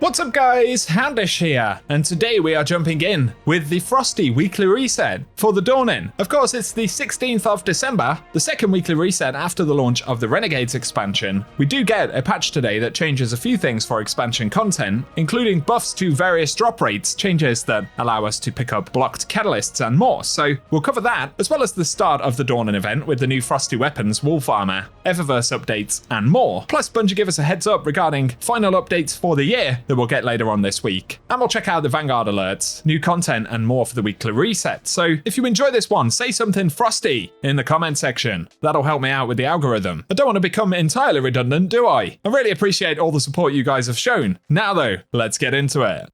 What's up guys, Houndish here, and today we are jumping in with the Frosty weekly reset for the Dawning. Of course, it's the 16th of December, the second weekly reset after the launch of the Renegades expansion. We do get a patch today that changes a few things for expansion content, including buffs to various drop rates, changes that allow us to pick up blocked catalysts and more. So we'll cover that, as well as the start of the Dawning event with the new Frosty weapons, Wolf Armor, Eververse updates, and more. Plus, Bungie give us a heads up regarding final updates for the year that we'll get later on this week. And we'll check out the Vanguard alerts, new content, and more for the weekly reset. So if you enjoy this one, say something Frosty in the comment section. That'll help me out with the algorithm. I don't want to become entirely redundant, do I? I really appreciate all the support you guys have shown. Now though, let's get into it.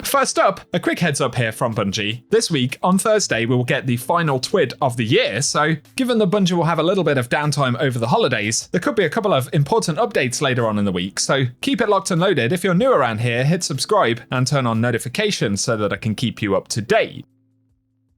First up, a quick heads up here from Bungie. This week, on Thursday, we will get the final TWID of the year, so given that Bungie will have a little bit of downtime over the holidays, there could be a couple of important updates later on in the week, so keep it locked and loaded. If you're new around here, hit subscribe and turn on notifications so that I can keep you up to date.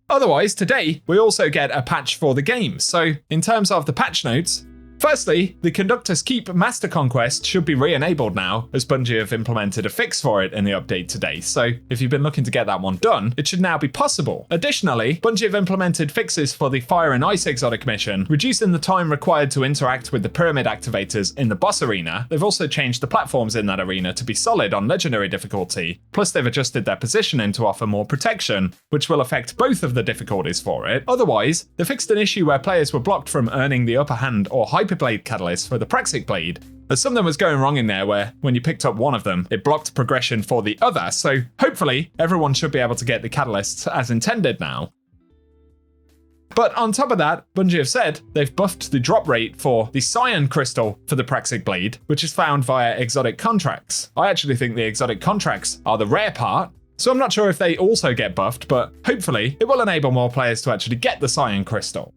Otherwise, today, we also get a patch for the game, so in terms of the patch notes, firstly, the Conductor's Keep Master Conquest should be re-enabled now, as Bungie have implemented a fix for it in the update today, so if you've been looking to get that one done, it should now be possible. Additionally, Bungie have implemented fixes for the Fire and Ice exotic mission, reducing the time required to interact with the pyramid activators in the boss arena. They've also changed the platforms in that arena to be solid on legendary difficulty, plus they've adjusted their positioning to offer more protection, which will affect both of the difficulties for it. Otherwise, they fixed an issue where players were blocked from earning the upper hand or Hyperblade catalyst for the Praxic Blade, as something was going wrong in there where when you picked up one of them, it blocked progression for the other, so hopefully everyone should be able to get the catalysts as intended now. But on top of that, Bungie have said they've buffed the drop rate for the Cyan Crystal for the Praxic Blade, which is found via exotic contracts. I actually think the exotic contracts are the rare part, so I'm not sure if they also get buffed, but hopefully it will enable more players to actually get the Cyan Crystal.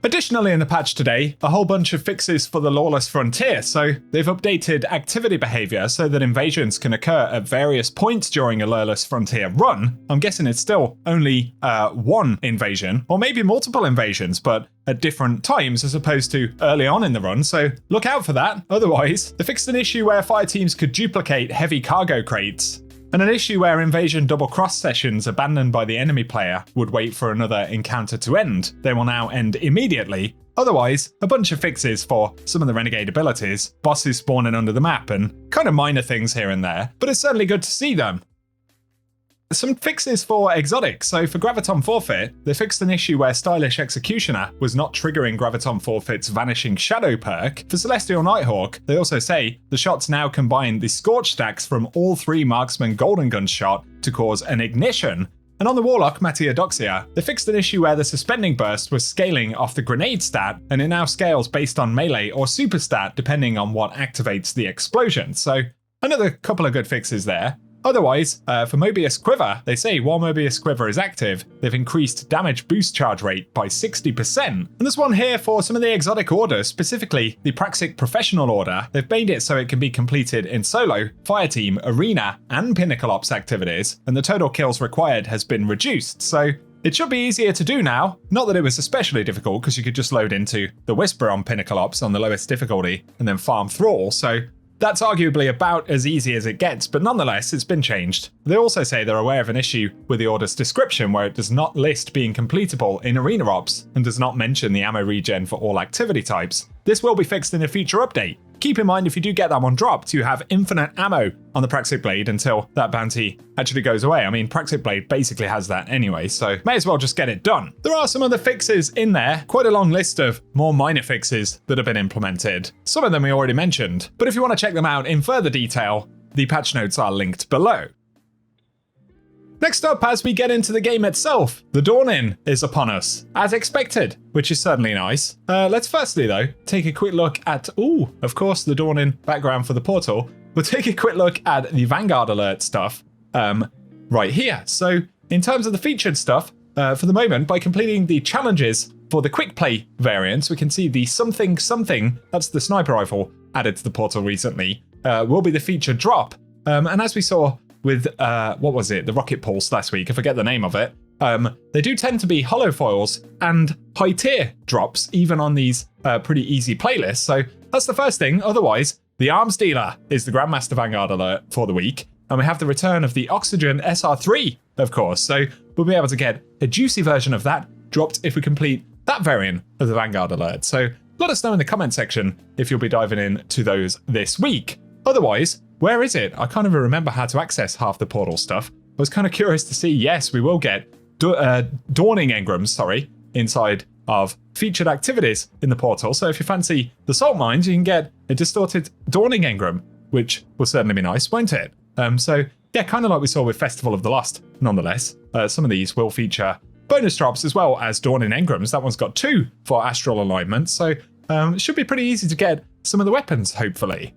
Additionally in the patch today, a whole bunch of fixes for the Lawless Frontier, so they've updated activity behavior so that invasions can occur at various points during a Lawless Frontier run. I'm guessing it's still only one invasion, or maybe multiple invasions, but at different times as opposed to early on in the run, so look out for that. Otherwise, they fixed an issue where fire teams could duplicate heavy cargo crates, and an issue where invasion double-cross sessions abandoned by the enemy player would wait for another encounter to end. They will now end immediately. Otherwise, a bunch of fixes for some of the Renegade abilities, bosses spawning under the map, and kind of minor things here and there, but it's certainly good to see them. Some fixes for exotics. So for Graviton Forfeit, they fixed an issue where Stylish Executioner was not triggering Graviton Forfeit's Vanishing Shadow perk. For Celestial Nighthawk, they also say the shots now combine the Scorch stacks from all three Marksman Golden Gun shot to cause an ignition. And on the Warlock, Matiodoxia, they fixed an issue where the Suspending Burst was scaling off the Grenade stat, and it now scales based on melee or super stat depending on what activates the explosion. So another couple of good fixes there. Otherwise, for Mobius Quiver, they say while Mobius Quiver is active, they've increased damage boost charge rate by 60%. And there's one here for some of the exotic orders, specifically the Praxic Professional Order. They've made it so it can be completed in solo, fireteam, arena, and pinnacle ops activities, and the total kills required has been reduced. So it should be easier to do now. Not that it was especially difficult, because you could just load into the Whisper on pinnacle ops on the lowest difficulty and then farm Thrall. So that's arguably about as easy as it gets, but nonetheless, it's been changed. They also say they're aware of an issue with the order's description where it does not list being completable in arena ops and does not mention the ammo regen for all activity types. This will be fixed in a future update. Keep in mind if you do get that one dropped, you have infinite ammo on the Praxic Blade until that bounty actually goes away. I mean, Praxic Blade basically has that anyway, so may as well just get it done. There are some other fixes in there, quite a long list of more minor fixes that have been implemented. Some of them we already mentioned, but if you want to check them out in further detail, the patch notes are linked below. Next up, as we get into the game itself, the Dawning is upon us, as expected, which is certainly nice. Let's firstly, though, take a quick look at, of course, the Dawning background for the portal. We'll take a quick look at the Vanguard alert stuff right here. So in terms of the featured stuff, for the moment, by completing the challenges for the quick play variants, we can see the something, that's the sniper rifle added to the portal recently, will be the featured drop. And as we saw with, what was it, the Rocket Pulse last week, I forget the name of it, they do tend to be hollow foils and high tier drops, even on these pretty easy playlists. So that's the first thing. Otherwise, the Arms Dealer is the Grandmaster Vanguard alert for the week. And we have the return of the Oxygen SR3, of course. So we'll be able to get a juicy version of that dropped if we complete that variant of the Vanguard alert. So let us know in the comment section if you'll be diving into those this week. Otherwise, where is it? I can't even remember how to access half the portal stuff. I was kind of curious to see, yes, we will get Dawning Engrams, inside of featured activities in the portal. So if you fancy the Salt Mines, you can get a distorted Dawning Engram, which will certainly be nice, won't it? So yeah, kind of like we saw with Festival of the Lost, nonetheless. Some of these will feature bonus drops as well as Dawning Engrams. That one's got 2 for Astral Alignment, so it should be pretty easy to get some of the weapons, hopefully.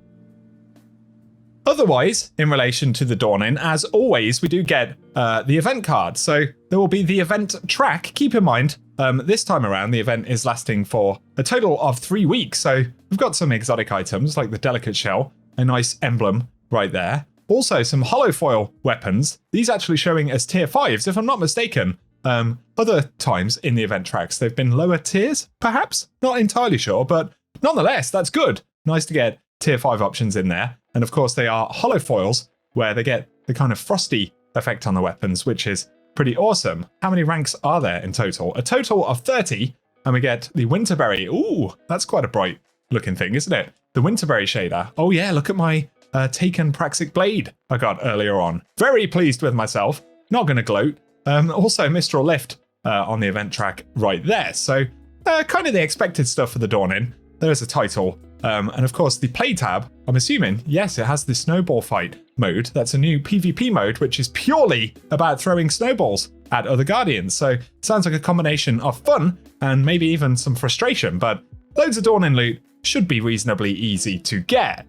Otherwise, in relation to the Dawning, as always, we do get the event card. So there will be the event track. Keep in mind, this time around, the event is lasting for a total of 3 weeks. So we've got some exotic items like the Delicate Shell, a nice emblem right there. Also, some hollow foil weapons. These actually showing as tier 5s, if I'm not mistaken. Other times in the event tracks, they've been lower tiers, perhaps? Not entirely sure, but nonetheless, that's good. Nice to get tier 5 options in there. And of course, they are hollow foils, where they get the kind of frosty effect on the weapons, which is pretty awesome. How many ranks are there in total? A total of 30, and we get the Winterberry. Ooh, that's quite a bright looking thing, isn't it? The Winterberry shader. Oh yeah, look at my Taken Praxic Blade I got earlier on. Very pleased with myself. Not going to gloat. Also, Mistral Lift on the event track right there. So kind of the expected stuff for the Dawning. There's a title. And of course, the play tab, I'm assuming, yes, it has the snowball fight mode. That's a new PvP mode, which is purely about throwing snowballs at other Guardians. So sounds like a combination of fun and maybe even some frustration, but loads of Dawning loot should be reasonably easy to get.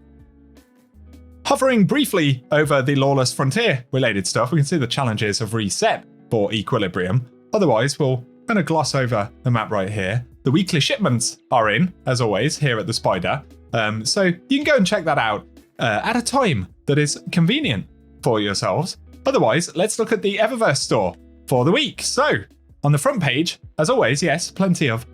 Hovering briefly over the Lawless Frontier related stuff, we can see the challenges have reset for Equilibrium. Otherwise, we'll kind of gloss over the map right here. The weekly shipments are in, as always, here at the Spider. So you can go and check that out at a time that is convenient for yourselves. Otherwise, let's look at the Eververse store for the week. So on the front page, as always, yes, plenty of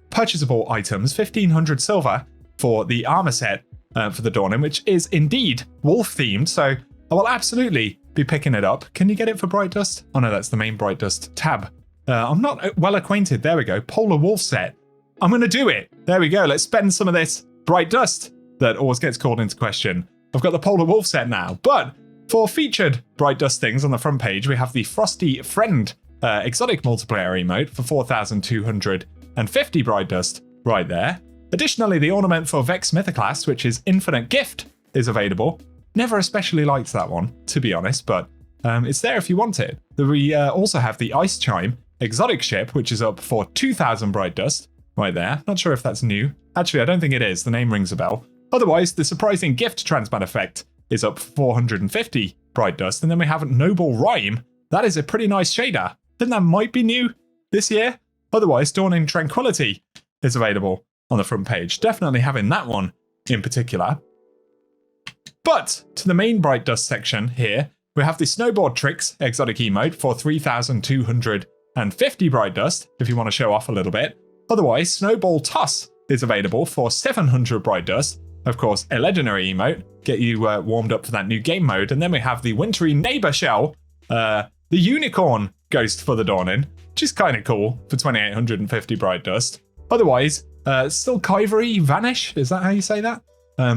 purchasable items, 1500 silver for the armor set for the Dawning, which is indeed wolf themed. So I will absolutely be picking it up. Can you get it for Bright Dust? Oh no, that's the main Bright Dust tab. I'm not well acquainted. There we go. Polar Wolf set. I'm going to do it. There we go. Let's spend some of this Bright Dust that always gets called into question. I've got the Polar Wolf set now. But for featured Bright Dust things on the front page, we have the Frosty Friend exotic multiplayer emote for 4,250 Bright Dust right there. Additionally, the ornament for Vex Mythoclast, which is Infinite Gift, is available. Never especially liked that one, to be honest, but it's there if you want it. We also have the Ice Chime exotic ship, which is up for 2,000 Bright Dust right there. Not sure if that's new. Actually, I don't think it is. The name rings a bell. Otherwise, the surprising gift transmat effect is up 450 Bright Dust. And then we have Noble Rhyme. That is a pretty nice shader. I think that might be new this year. Otherwise, Dawning Tranquility is available on the front page. Definitely having that one in particular. But to the main Bright Dust section here, we have the Snowboard Tricks exotic emote for 3,250 Bright Dust, if you want to show off a little bit. Otherwise, Snowball Toss is available for 700 Bright Dust. Of course, a legendary emote, get you warmed up for that new game mode. And then we have the Wintry Neighbor Shell, the Unicorn Ghost for the Dawning, which is kind of cool for 2,850 Bright Dust. Otherwise, still Kyvery Vanish, is that how you say that?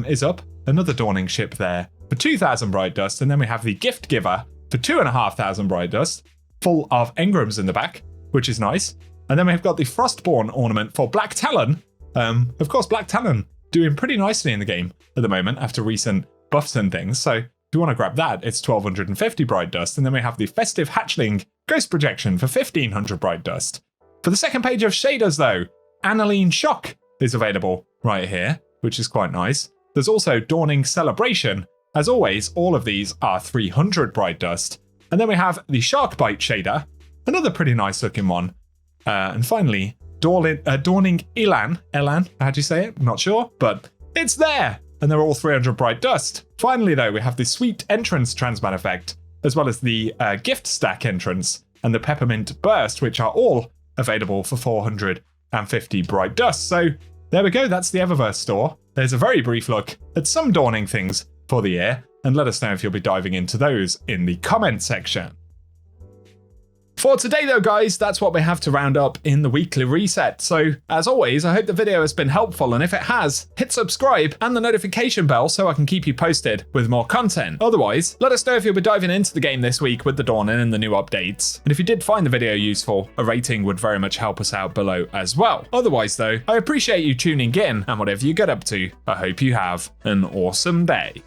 Is up. Another Dawning ship there for 2,000 Bright Dust. And then we have the Gift Giver for 2,500 Bright Dust, full of engrams in the back, which is nice. And then we've got the Frostborn ornament for Black Talon. Of course, Black Talon doing pretty nicely in the game at the moment after recent buffs and things. So if you want to grab that, it's 1,250 Bright Dust. And then we have the Festive Hatchling Ghost Projection for 1,500 Bright Dust. For the second page of shaders, though, Aniline Shock is available right here, which is quite nice. There's also Dawning Celebration. As always, all of these are 300 Bright Dust. And then we have the Shark Bite shader, another pretty nice looking one. And finally, Dawning Elan, how do you say it? Not sure, but it's there. And they're all 300 Bright Dust. Finally, though, we have the Sweet Entrance transmat effect, as well as the Gift Stack entrance and the Peppermint Burst, which are all available for 450 bright dust. So there we go, that's the Eververse store. There's a very brief look at some dawning things for the year, and let us know if you'll be diving into those in the comment section. For today though guys, that's what we have to round up in the weekly reset. So as always, I hope the video has been helpful, and if it has, hit subscribe and the notification bell so I can keep you posted with more content. Otherwise, let us know if you'll be diving into the game this week with the dawning and the new updates. And if you did find the video useful, a rating would very much help us out below as well. Otherwise though, I appreciate you tuning in, and whatever you get up to, I hope you have an awesome day.